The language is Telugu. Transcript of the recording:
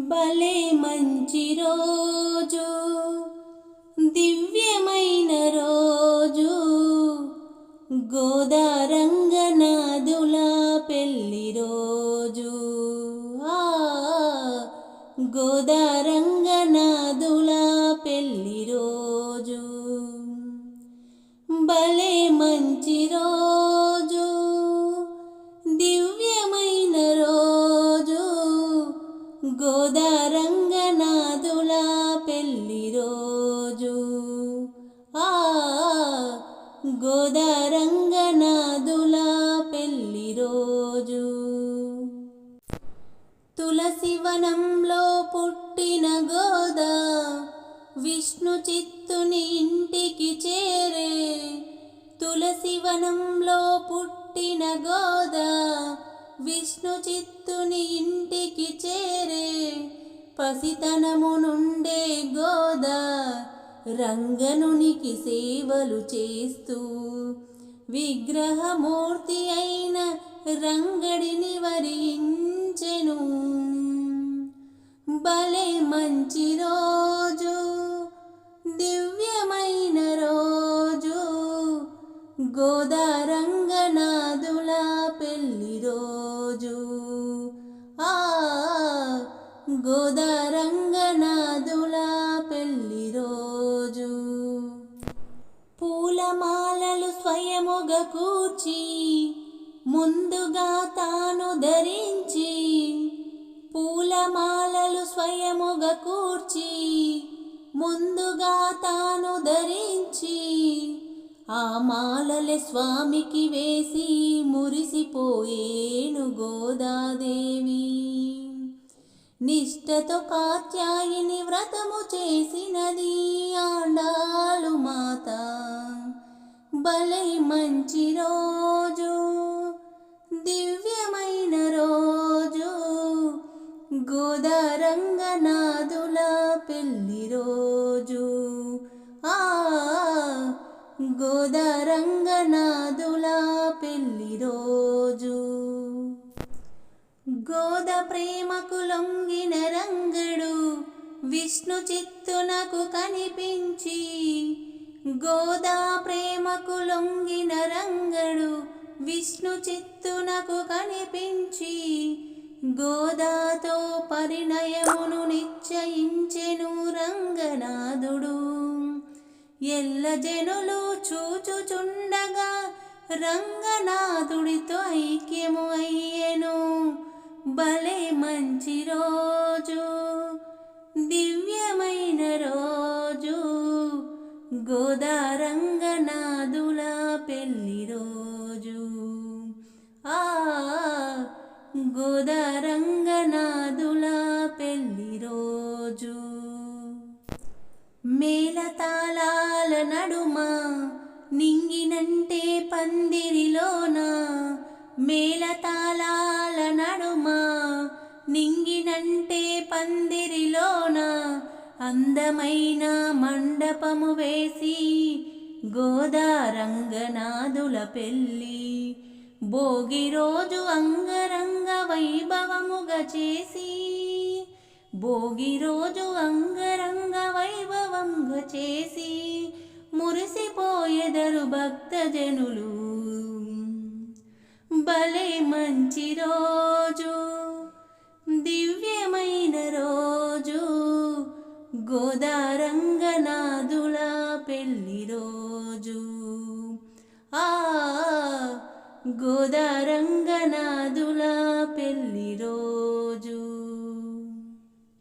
భలే మంచి రోజు, దివ్యమైన రోజు, గోదారంగనాథుల పెళ్లి రోజు. గోదారంగనాథుల పెళ్లి రోజు. భలే మంచి రోజు, దివ్యమైన రోజు, గోదారంగనాథుల పెళ్లి రోజు. గోదారంగనాథుల పెళ్లి రోజు. తులసివనంలో పుట్టిన గోదా విష్ణు చిత్తుని ఇంటికి చేరే. తులసివనంలో పుట్టిన గోదా విష్ణు చిత్తుని ఇంటికి చేరే. పసితనము నుండే గోదా రంగనునికి సేవలు చేస్తూ విగ్రహమూర్తి అయిన రంగడిని వరించెను. భలే మంచి రోజు, దివ్యమైన రోజు, గోదారంగనాథుల పెళ్లి రోజు. గోదారంగనాథుల పెళ్లి రోజు. పూలమాలలు స్వయముగా కూర్చి ముందుగా తాను ధరించి. పూలమాలలు స్వయముగా కూర్చి ముందుగా తాను ధరించి. ఆ మాలలే స్వామికి వేసి మురిసిపోయేను గోదాదేవి. నిష్టతో కాత్యాయిని వ్రతము చేసినది ఆండాలు మాత. భలే మంచి రోజు, దివ్యమైన రోజు, గోదారంగనాథుల పెళ్లి రోజు. గోదారంగనాథుల పెళ్లి రోజు. గోద ప్రేమకు లొంగిన రంగడు విష్ణు చిత్తునకు కనిపించి. గోదా ప్రేమకు లొంగిన రంగడు విష్ణు చిత్తునకు కనిపించి. గోదాతో పరిణయమును నిశ్చయించెను రంగనాథుడు. ఎల్ల జనులు చూచుచుండగా రంగనాథుడితో ఐక్యము అయ్యెను. భలే మంచి రోజు, దివ్యమైన రోజు, గోదారంగనాథుల పెళ్లి రోజు. గోదారంగనాథుల పెళ్లి రోజు. మేళతాళాల నడుమ నింగినంటే పందిరిలోన. మేళతాళాల నడుమ నింగినంటే పందిరిలోన. అందమైన మండపము వేసి గోదారంగనాథుల పెళ్లి. భోగి రోజు అంగరంగ వైభవముగా చేసి. భోగి రోజు అంగరంగ వైభవంగా చేసి మురిసిపోయెదరు భక్తజనులు. భలే మంచి రోజు, దివ్యమైన రోజు, గోదారంగనాథుల పెళ్లి రోజు.